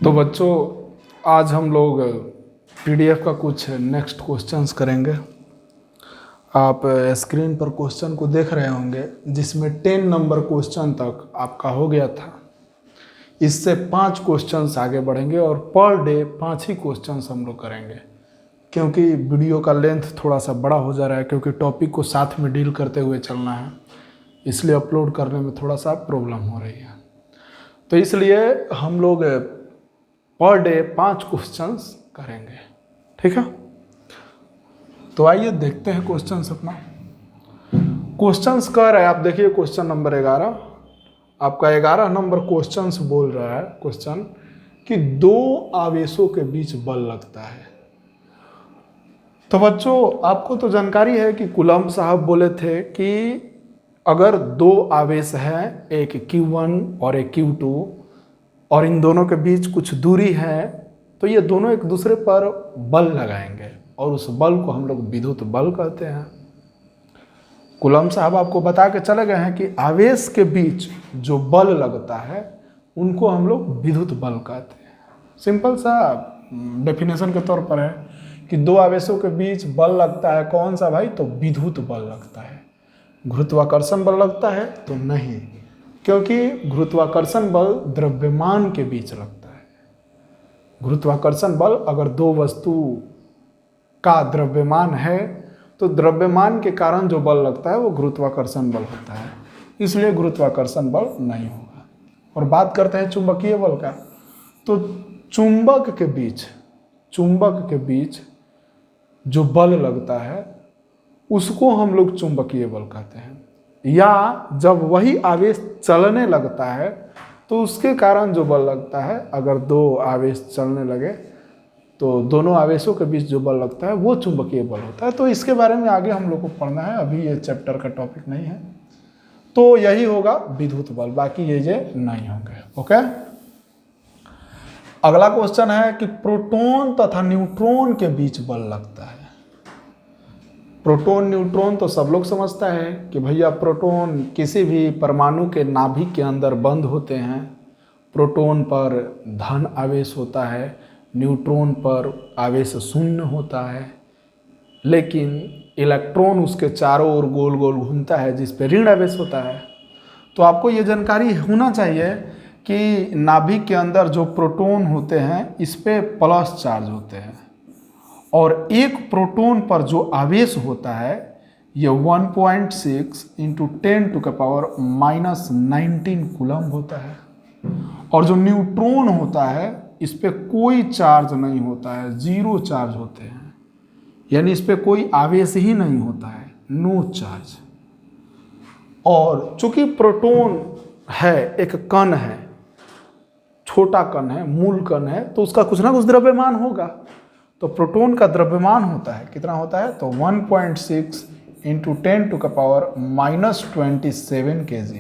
तो बच्चों, आज हम लोग पीडीएफ का कुछ नेक्स्ट क्वेश्चंस करेंगे। आप स्क्रीन पर क्वेश्चन को देख रहे होंगे, जिसमें 10 नंबर क्वेश्चन तक आपका हो गया था। इससे 5 क्वेश्चंस आगे बढ़ेंगे और पर डे 5 ही क्वेश्चंस हम लोग करेंगे, क्योंकि वीडियो का लेंथ थोड़ा सा बड़ा हो जा रहा है, क्योंकि टॉपिक को साथ में डील करते हुए चलना है, इसलिए अपलोड करने में थोड़ा सा प्रॉब्लम हो रही है। तो इसलिए हम लोग पर डे 5 क्वेश्चंस करेंगे, ठीक है। तो आइए देखते हैं क्वेश्चंस अपना। क्वेश्चंस कर रहा है, आप देखिए क्वेश्चन नंबर 11, आपका 11 नंबर क्वेश्चंस बोल रहा है क्वेश्चन कि दो आवेशों के बीच बल लगता है। तो बच्चों, आपको तो जानकारी है कि कूलम्ब साहब बोले थे कि अगर दो आवेश हैं, एक Q1 और एक Q2, और इन दोनों के बीच कुछ दूरी है, तो ये दोनों एक दूसरे पर बल लगाएंगे और उस बल को हम लोग विद्युत बल कहते हैं। कूलम्ब साहब आपको बता के चले गए हैं कि आवेश के बीच जो बल लगता है उनको हम लोग विद्युत बल कहते हैं। सिंपल सा डेफिनेशन के तौर पर है कि दो आवेशों के बीच बल लगता है, कौन सा भाई? तो विद्युत बल लगता है। गुरुत्वाकर्षण बल लगता है तो नहीं, क्योंकि गुरुत्वाकर्षण बल द्रव्यमान के बीच लगता है। गुरुत्वाकर्षण बल अगर दो वस्तु का द्रव्यमान है तो द्रव्यमान के कारण जो बल लगता है वो गुरुत्वाकर्षण बल होता है, इसलिए गुरुत्वाकर्षण बल नहीं होगा। और बात करते हैं चुंबकीय बल का, तो चुंबक के बीच जो बल लगता है उसको हम लोग चुंबकीय बल कहते हैं। या जब वही आवेश चलने लगता है तो उसके कारण जो बल लगता है, अगर दो आवेश चलने लगे तो दोनों आवेशों के बीच जो बल लगता है वो चुंबकीय बल होता है। तो इसके बारे में आगे हम लोग को पढ़ना है, अभी ये चैप्टर का टॉपिक नहीं है। तो यही होगा विद्युत बल, बाकी ये नहीं होंगे। ओके, अगला क्वेश्चन है कि प्रोटॉन तथा न्यूट्रॉन के बीच बल लगता है। प्रोटॉन न्यूट्रॉन तो सब लोग समझता है कि भैया प्रोटॉन किसी भी परमाणु के नाभिक के अंदर बंद होते हैं। प्रोटॉन पर धन आवेश होता है, न्यूट्रॉन पर आवेश शून्य होता है, लेकिन इलेक्ट्रॉन उसके चारों ओर गोल गोल घूमता है, जिस पे ऋण आवेश होता है। तो आपको ये जानकारी होना चाहिए कि नाभिक के अंदर जो प्रोटॉन होते हैं इस पे प्लस चार्ज होते हैं, और एक प्रोटॉन पर जो आवेश होता है ये 1.6 × 10⁻⁻19 कूलम्ब होता है। और जो न्यूट्रॉन होता है इस पे कोई चार्ज नहीं होता है, 0 चार्ज होते हैं, यानी इस पे कोई आवेश ही नहीं होता है, नो चार्ज। और चूंकि प्रोटॉन है, एक कण है, छोटा कण है, मूल कण है, तो उसका कुछ ना कुछ द्रव्यमान होगा। तो प्रोटॉन का द्रव्यमान होता है, कितना होता है? तो 1.6 × 10⁻⁻27 kg।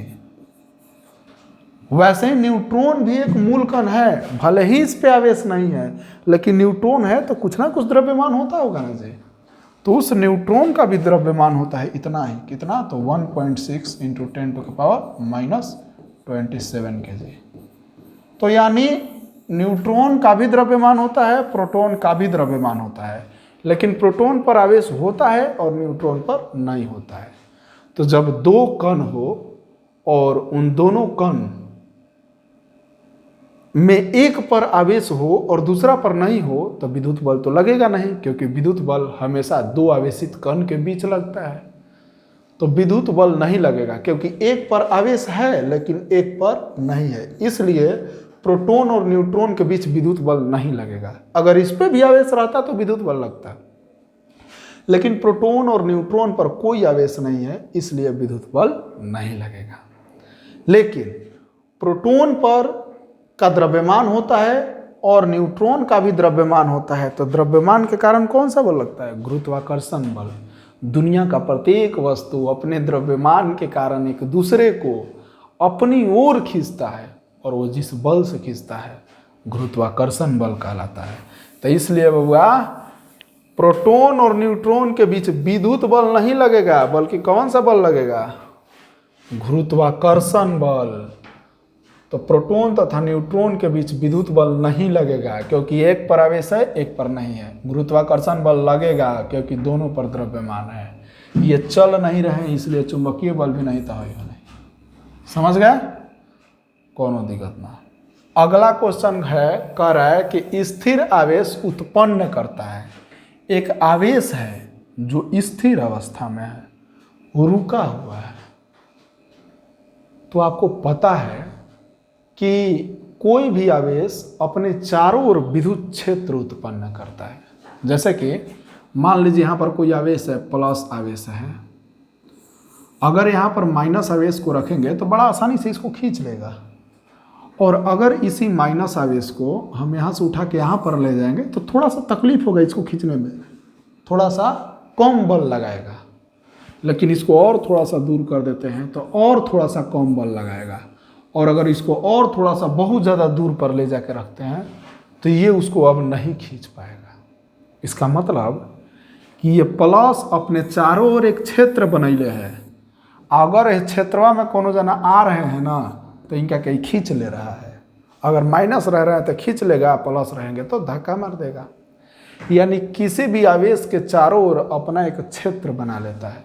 वैसे ही न्यूट्रॉन भी एक मूल कण है, भले ही इस पे आवेश नहीं है, लेकिन न्यूट्रॉन है तो कुछ ना कुछ द्रव्यमान होता होगा ना जी। तो उस न्यूट्रॉन का भी द्रव्यमान होता है इतना ही, कितना? तो 1.6 × 10⁻⁻27 kg। तो यानी न्यूट्रॉन का भी द्रव्यमान होता है, प्रोटॉन का भी द्रव्यमान होता है, लेकिन प्रोटॉन पर आवेश होता है और न्यूट्रॉन पर नहीं होता है। तो जब दो कण हो और उन दोनों कण में एक पर आवेश हो और दूसरा पर नहीं हो तो विद्युत बल तो लगेगा नहीं, क्योंकि विद्युत बल हमेशा दो आवेशित कण के बीच लगता है। तो विद्युत बल नहीं लगेगा, क्योंकि एक पर आवेश है लेकिन एक पर नहीं है, इसलिए प्रोटॉन और न्यूट्रॉन के बीच विद्युत बल नहीं लगेगा। अगर इस पे भी आवेश रहता तो विद्युत बल लगता, लेकिन प्रोटॉन और न्यूट्रॉन पर कोई आवेश नहीं है, इसलिए विद्युत बल नहीं लगेगा। लेकिन प्रोटॉन पर का द्रव्यमान होता है और न्यूट्रॉन का भी द्रव्यमान होता है, तो द्रव्यमान के कारण कौन सा बल लगता है? गुरुत्वाकर्षण बल। दुनिया का प्रत्येक वस्तु अपने द्रव्यमान के कारण एक दूसरे को अपनी ओर खींचता है, और वो जिस बल से खींचता है गुरुत्वाकर्षण बल कहलाता है। तो इसलिए बबुआ, प्रोटॉन और न्यूट्रॉन के बीच विद्युत बल नहीं लगेगा, बल्कि कौन सा बल लगेगा? गुरुत्वाकर्षण बल। तो प्रोटॉन तथा न्यूट्रॉन के बीच विद्युत बल नहीं लगेगा क्योंकि एक पर आवेश है एक पर नहीं है। गुरुत्वाकर्षण बल लगेगा क्योंकि दोनों पर द्रव्यमान है। ये चल नहीं रहे इसलिए चुंबकीय बल भी नहीं तो है नहीं। समझ गए? कोनो दिक्कत ना। अगला क्वेश्चन है, कह रहा है कि स्थिर आवेश उत्पन्न करता है। एक आवेश है जो स्थिर अवस्था में है, वो रुका हुआ है। तो आपको पता है कि कोई भी आवेश अपने चारों ओर विद्युत क्षेत्र उत्पन्न करता है। जैसे कि मान लीजिए यहाँ पर कोई आवेश है, प्लस आवेश है। अगर यहाँ पर माइनस आवेश को रखेंगे तो बड़ा आसानी से इसको खींच लेगा, और अगर इसी माइनस आवेश को हम यहाँ से उठा के यहाँ पर ले जाएंगे तो थोड़ा सा तकलीफ होगा इसको खींचने में, थोड़ा सा कम बल लगाएगा। लेकिन इसको और थोड़ा सा दूर कर देते हैं तो और थोड़ा सा कम बल लगाएगा, और अगर इसको और थोड़ा सा बहुत ज़्यादा दूर पर ले जाके रखते हैं तो ये उसको अब नहीं खींच पाएगा। इसका मतलब कि ये प्लस अपने चारों ओर एक क्षेत्र बनैले है। अगर इस क्षेत्रवा में कोनो जना आ रहे हैं ना तो इनका कहीं खींच ले रहा है। अगर माइनस रह रहा है तो खींच लेगा, प्लस रहेंगे तो धक्का मार देगा। यानी किसी भी आवेश के चारों ओर अपना एक क्षेत्र बना लेता है,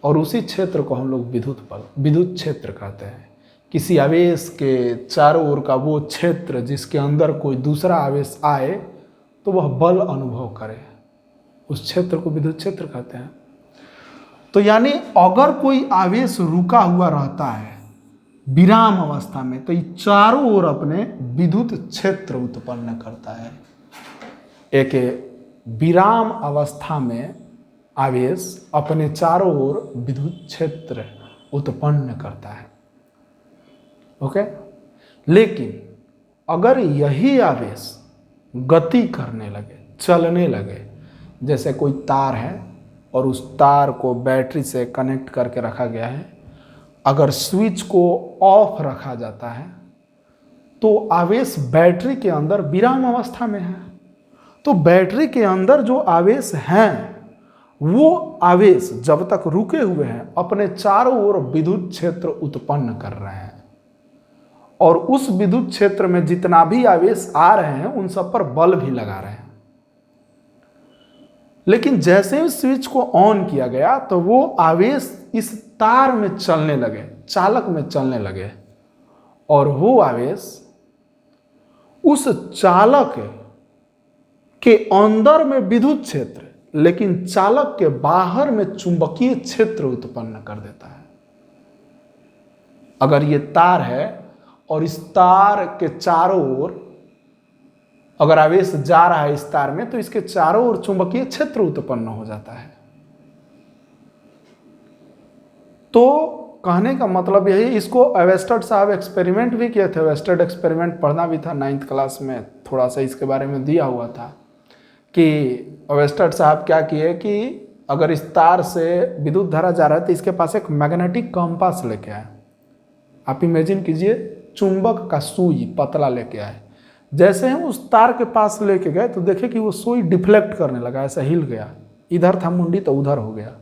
और उसी क्षेत्र को हम लोग विद्युत क्षेत्र कहते हैं। किसी आवेश के चारों ओर का वो क्षेत्र जिसके अंदर कोई दूसरा आवेश आए तो वह बल अनुभव करे, उस क्षेत्र को विद्युत क्षेत्र कहते हैं। तो यानी अगर कोई आवेश रुका हुआ रहता है विराम अवस्था में तो ये चारों ओर अपने विद्युत क्षेत्र उत्पन्न करता है। एक विराम अवस्था में आवेश अपने चारों ओर विद्युत क्षेत्र उत्पन्न करता है। ओके? लेकिन अगर यही आवेश गति करने लगे, चलने लगे, जैसे कोई तार है और उस तार को बैटरी से कनेक्ट करके रखा गया है, अगर स्विच को ऑफ रखा जाता है तो आवेश बैटरी के अंदर विराम अवस्था में है। तो बैटरी के अंदर जो आवेश हैं वो आवेश जब तक रुके हुए हैं अपने चारों ओर विद्युत क्षेत्र उत्पन्न कर रहे हैं, और उस विद्युत क्षेत्र में जितना भी आवेश आ रहे हैं उन सब पर बल भी लगा रहे हैं। लेकिन जैसे ही स्विच को ऑन किया गया तो वो आवेश इस तार में चलने लगे, चालक में चलने लगे, और वो आवेश उस चालक के अंदर में विद्युत क्षेत्र लेकिन चालक के बाहर में चुंबकीय क्षेत्र उत्पन्न कर देता है। अगर ये तार है और इस तार के चारों ओर अगर आवेश जा रहा है इस तार में तो इसके चारों ओर चुंबकीय क्षेत्र उत्पन्न हो जाता है। तो कहने का मतलब यही, इसको वेस्टर्ड साहब एक्सपेरिमेंट भी किए थे। वेस्टर्ड एक्सपेरिमेंट पढ़ना भी था 9th क्लास में, थोड़ा सा इसके बारे में दिया हुआ था कि वेस्टर्ड साहब क्या किए कि अगर इस तार से विद्युत धारा जा रहा है तो इसके पास एक मैग्नेटिक कंपास लेके आए। आप इमेजिन कीजिए, चुंबक का सुई पतला लेके आए। जैसे हम उस तार के पास लेके गए तो देखे कि वो सुई डिफ्लेक्ट करने लगा, ऐसा हिल गया, इधर था मुंडी तो उधर हो गया।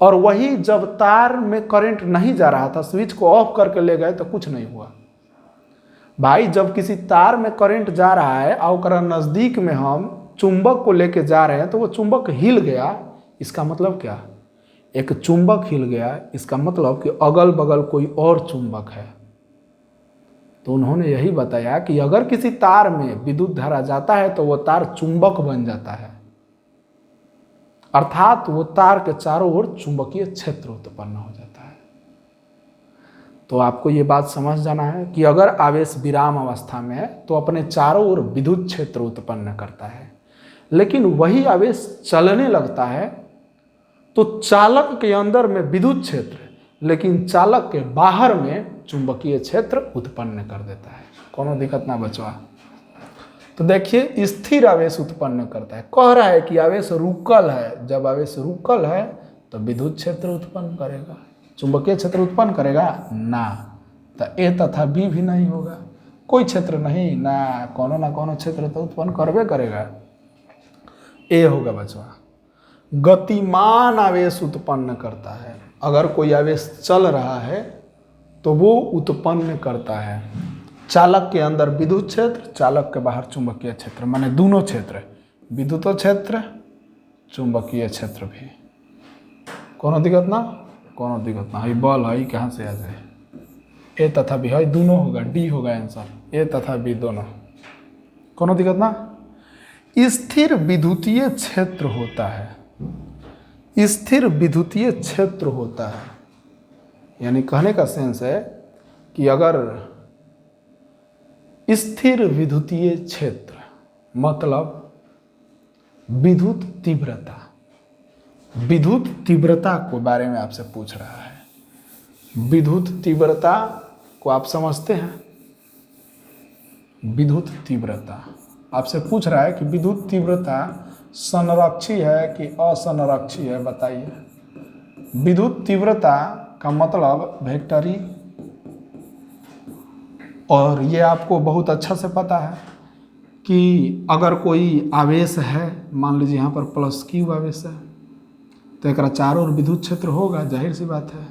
और वही जब तार में करंट नहीं जा रहा था, स्विच को ऑफ करके ले गए तो कुछ नहीं हुआ। भाई जब किसी तार में करंट जा रहा है और ओकरा नजदीक में हम चुंबक को लेके जा रहे हैं तो वो चुंबक हिल गया, इसका मतलब क्या? एक चुंबक हिल गया, इसका मतलब कि अगल बगल कोई और चुंबक है। तो उन्होंने यही बताया कि अगर किसी तार में विद्युत धारा जाता है तो वो तार चुंबक बन जाता है, अर्थात वो तार के चारों ओर चुंबकीय क्षेत्र उत्पन्न हो जाता है। तो आपको ये बात समझ जाना है कि अगर आवेश विराम अवस्था में है तो अपने चारों ओर विद्युत क्षेत्र उत्पन्न करता है, लेकिन वही आवेश चलने लगता है तो चालक के अंदर में विद्युत क्षेत्र लेकिन चालक के बाहर में चुंबकीय क्षेत्र उत्पन्न कर देता है। कोनो दिक्कत ना बचवा। तो देखिए, स्थिर आवेश उत्पन्न करता है। कह रहा है कि आवेश रुकल है, जब आवेश रुकल है तो विद्युत क्षेत्र उत्पन्न करेगा, चुंबकीय क्षेत्र उत्पन्न करेगा ना। तो ए तथा बी भी नहीं होगा, कोई क्षेत्र नहीं ना कोनो क्षेत्र तो उत्पन्न करबे करेगा। ए होगा बचवा। गतिमान आवेश उत्पन्न करता है। अगर कोई आवेश चल रहा है तो वो उत्पन्न करता है चालक के अंदर विद्युत क्षेत्र, चालक के बाहर चुंबकीय क्षेत्र, माने दोनों क्षेत्र, विद्युत क्षेत्र, चुंबकीय क्षेत्र भी। कोनो दिक्कत ना, कोनो दिक्कत ना। है बल है कहाँ से आ जाए, ए तथा बी है, दोनों होगा, डी होगा आंसर, ए तथा बी दोनों, कोनो दिक्कत ना। स्थिर विद्युतीय क्षेत्र होता है, स्थिर विद्युतीय क्षेत्र होता है, यानी कहने का सेंस है कि अगर स्थिर विद्युतीय क्षेत्र मतलब विद्युत तीव्रता, विद्युत तीव्रता को बारे में आपसे पूछ रहा है। विद्युत तीव्रता को आप समझते हैं? विद्युत तीव्रता आपसे पूछ रहा है कि विद्युत तीव्रता संरक्षी है कि असंरक्षी है, बताइए। विद्युत तीव्रता का मतलब वेक्टरी, और ये आपको बहुत अच्छा से पता है कि अगर कोई आवेश है, मान लीजिए यहाँ पर प्लस क्यू आवेश है, तो एक चारों ओर विद्युत क्षेत्र होगा, जाहिर सी बात है।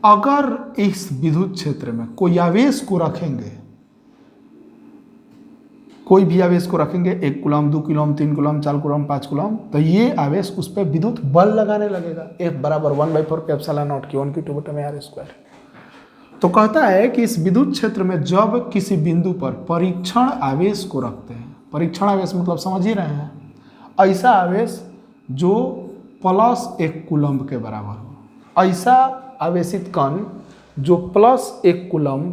अगर इस विद्युत क्षेत्र में कोई आवेश को रखेंगे, कोई भी आवेश को रखेंगे, 1 coulomb, 2 coulomb, 3 coulomb, 4 coulomb, 5 coulomb, तो ये आवेश उस पर विद्युत बल लगाने लगेगा। F बराबर 1/4 एप्सिलॉन नॉट Q1 Q2 बटे में R स्क्वायर। तो कहता है कि इस विद्युत क्षेत्र में जब किसी बिंदु पर परीक्षण आवेश को रखते हैं, परीक्षण आवेश मतलब समझ ही रहे हैं, ऐसा आवेश जो +1 कूलम के बराबर हो, ऐसा आवेशित कण जो +1 कूलम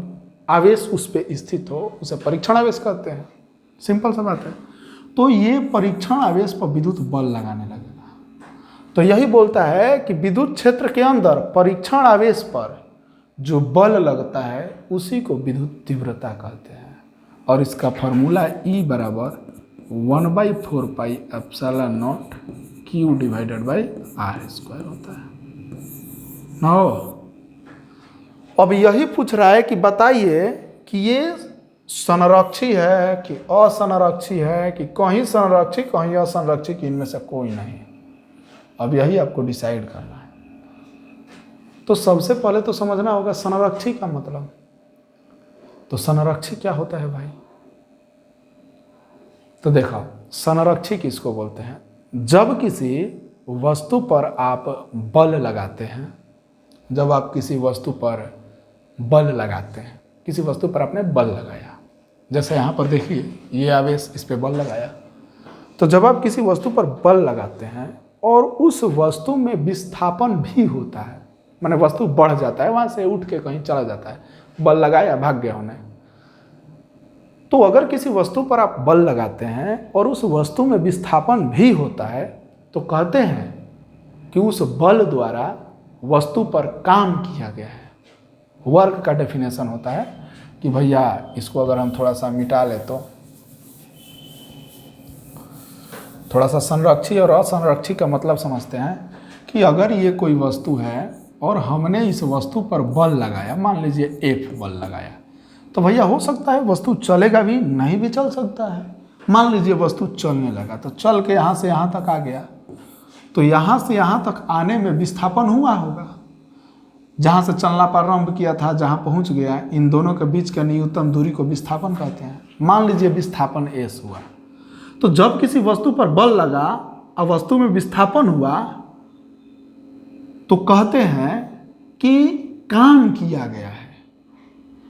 आवेश उस पर स्थित हो, उसे परीक्षण आवेश कहते हैं। सिंपल सा बात है। तो ये परीक्षण आवेश पर विद्युत बल लगाने लगेगा। तो यही बोलता है कि विद्युत क्षेत्र के अंदर परीक्षण आवेश पर जो बल लगता है उसी को विद्युत तीव्रता कहते हैं, और इसका फॉर्मूला E बराबर 1/4 pi epsilon not Q divided by R square होता है। नो, अब यही पूछ रहा है कि बताइए कि ये संरक्षी है कि असंरक्षी है, कि कहीं संरक्षी कहीं असंरक्षी, कि इनमें से कोई नहीं। अब यही आपको डिसाइड करना है। तो सबसे पहले तो समझना होगा संरक्षी का मतलब। तो संरक्षी क्या होता है भाई? तो देखो, संरक्षी किसको बोलते हैं? जब किसी वस्तु पर आप बल लगाते हैं, जब आप किसी वस्तु पर बल लगाते हैं, किसी वस्तु पर आपने बल लगाया, जैसे यहाँ पर देखिए ये आवेश, इस पे बल लगाया। तो जब आप किसी वस्तु पर बल लगाते हैं और उस वस्तु में विस्थापन भी होता है, माने वस्तु बढ़ जाता है, वहाँ से उठ के कहीं चला जाता है, बल लगाया भाग गया होने। तो अगर किसी वस्तु पर आप बल लगाते हैं और उस वस्तु में विस्थापन भी होता है, तो कहते हैं कि उस बल द्वारा वस्तु पर काम किया गया है। वर्क का डेफिनेशन होता है कि भैया इसको अगर हम थोड़ा सा मिटा ले तो थोड़ा सा संरक्षी और असंरक्षी का मतलब समझते हैं कि अगर ये कोई वस्तु है और हमने इस वस्तु पर बल लगाया, मान लीजिए F बल लगाया, तो भैया हो सकता है वस्तु चलेगा भी, नहीं भी चल सकता है। मान लीजिए वस्तु चलने लगा, तो चल के यहाँ से यहाँ तक आ गया, तो यहाँ से यहाँ तक आने में विस्थापन हुआ होगा। जहाँ से चलना प्रारंभ किया था, जहाँ पहुँच गया, इन दोनों के बीच के न्यूनतम दूरी को विस्थापन कहते हैं। मान लीजिए विस्थापन S हुआ, तो जब किसी वस्तु पर बल लगा और वस्तु में विस्थापन हुआ, तो कहते हैं कि काम किया गया है,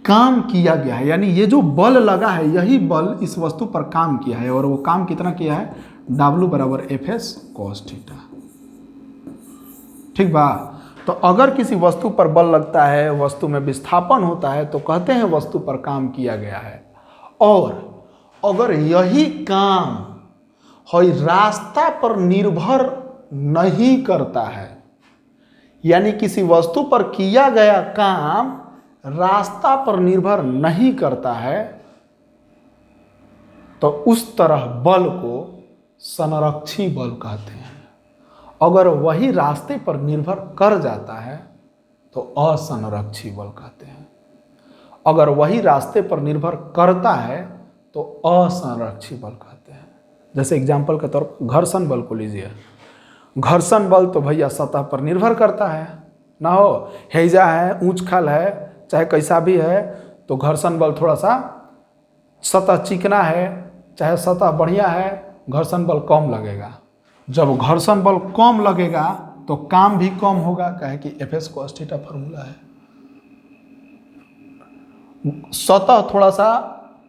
काम किया गया है। यानी ये जो बल लगा है, यही बल इस वस्तु पर काम किया है, और वो काम कितना किया है? W बराबर Fs cos थीटा। ठीक बा? तो अगर किसी वस्तु पर बल लगता है, वस्तु में विस्थापन होता है, तो कहते हैं वस्तु पर काम किया गया है। और अगर यही काम रास्ता पर निर्भर नहीं करता है, यानी किसी वस्तु पर किया गया काम रास्ता पर निर्भर नहीं करता है, तो उस तरह बल को संरक्षी बल कहते हैं। अगर वही रास्ते पर निर्भर कर जाता है तो असंरक्षी बल कहते हैं। अगर वही रास्ते पर निर्भर करता है तो असंरक्षी बल कहते हैं। जैसे एग्जाम्पल के तौर पर घर्षण बल को लीजिए। घर्षण बल तो भैया सतह पर निर्भर करता है, ना हो, हैजा है, ऊंच खाल है, चाहे कैसा भी है, तो घर्षण बल थोड़ा सा, सतह चिकना है चाहे सतह बढ़िया है, घर्षण बल कम लगेगा। जब घर्षण बल कम लगेगा तो काम भी कम होगा, कहे कि Fs cos थीटा फॉर्मूला है। सतह थोड़ा सा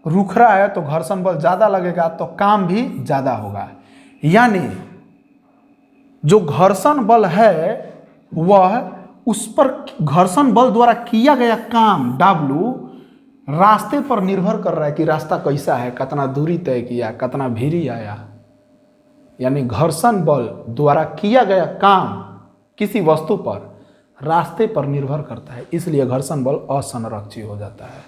रुखरा है तो घर्षण बल ज्यादा लगेगा तो काम भी ज्यादा होगा। यानी जो घर्षण बल है वह उस पर घर्षण बल द्वारा किया गया काम W रास्ते पर निर्भर कर रहा है कि रास्ता कैसा है, कितना दूरी तय किया, कितना भीरी आया। यानी घर्षण बल द्वारा किया गया काम किसी वस्तु पर रास्ते पर निर्भर करता है, इसलिए घर्षण बल असंरक्षी हो जाता है।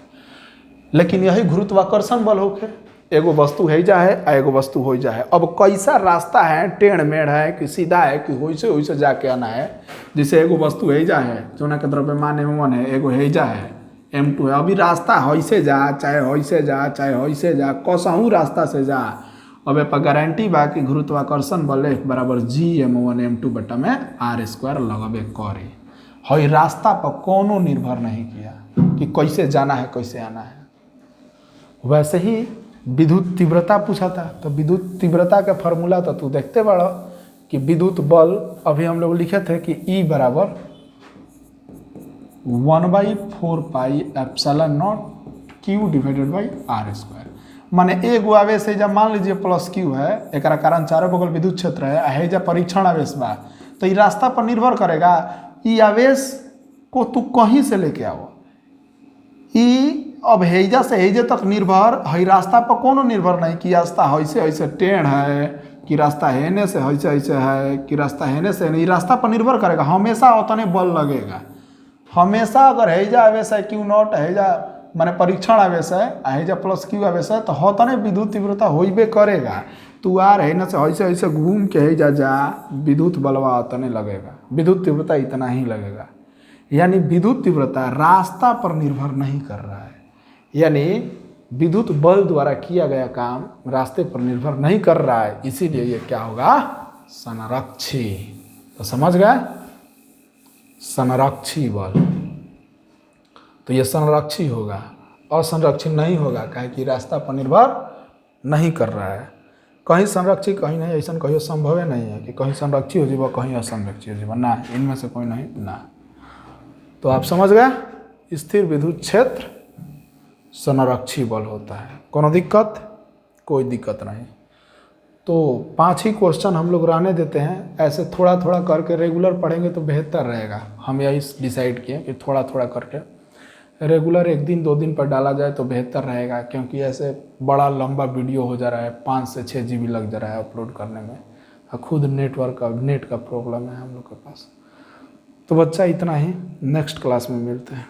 लेकिन यही गुरुत्वाकर्षण बल होके एगो वस्तु हैजा है आ एगो वस्तु होइजा है। अब कैसा रास्ता है, टेढ़ मेढ़ है कि सीधा है कि होइसे होइसे जाके आना है। जैसे एगो वस्तु हैजा है, जोना के द्रव्यमान m1 है, एगो हैजा है m2 है। अभी रास्ता होइसे जा चाहे होइसे जा चाहे होइसे जा, कसहूँ रास्ता से जा। अब ए पर गारंटी बा कि गुरुत्वाकर्षण बल F बराबर G m1 m2 में r² लगबे करे। हई रास्ता पर कोनो निर्भर नहीं किया कि कैसे जाना है कैसे आना है। वैसे ही विद्युत तीव्रता पूछा था, तो विद्युत तीव्रता का फॉर्मूला तो तू देखते बड़ा कि विद्युत बल अभी हम लोग लिखे थे कि E बराबर 1/4 pi epsilon not Q divided by r²। माने एगो आवेश है, जब मान लीजिए प्लस Q है, एक कारण चारों बगल विद्युत क्षेत्र है जब परीक्षण आवेश बा, तो ये रास्ता पर निर्भर करेगा। ये आवेश को तू कहीं से लेके आओ, ई अब हैजा से हैजे तक निर्भर है, रास्ता पर कोनो निर्भर नहीं कि रास्ता ऐसे ऐसे टेढ़ है कि रास्ता हेने से ऐसे ऐसे है कि रास्ता हेने से नहीं। रास्ता पर निर्भर करेगा, हमेशा उतने बल लगेगा। हमेशा अगर हैजा आवेश है Q नॉट, हैजा माने परीक्षण आवेश है, हैजा प्लस Q आवेश है, तो होतने विद्युत तीव्रता होइबे करेगा। तू आ रहे ना से ऐसे ऐसे घूम के हैजा जा, विद्युत बलवा उतने लगेगा, विद्युत तीव्रता इतना ही लगेगा। यानी विद्युत तीव्रता रास्ता पर निर्भर नहीं कर रहा है, यानी विद्युत बल द्वारा किया गया काम रास्ते पर निर्भर नहीं कर रहा है, इसीलिए ये क्या होगा, संरक्षी। तो समझ गए, संरक्षी बल। तो ये संरक्षी होगा, असंरक्षी नहीं होगा, काहे कि रास्ता पर निर्भर नहीं कर रहा है। कहीं संरक्षी कहीं नहीं, ऐसा कहीं संभव नहीं है कि कहीं संरक्षी हो जाए कहीं असंरक्षी हो जाए ना, इनमें से कोई नहीं ना। तो आप समझ गए, स्थिर विद्युत क्षेत्र संरक्षी बल होता है। कोनो दिक्कत? कोई दिक्कत नहीं। तो 5 ही क्वेश्चन हम लोग रहने देते हैं, ऐसे थोड़ा थोड़ा करके रेगुलर पढ़ेंगे तो बेहतर रहेगा। हम यही डिसाइड किए कि थोड़ा थोड़ा करके रेगुलर 1 दिन 2 दिन पर डाला जाए तो बेहतर रहेगा, क्योंकि ऐसे बड़ा लंबा वीडियो हो जा रहा है, 5 से 6 GB लग जा रहा है अपलोड करने में, खुद नेट का प्रॉब्लम है हम लोग के पास। तो बच्चा इतना ही, नेक्स्ट क्लास में मिलते हैं।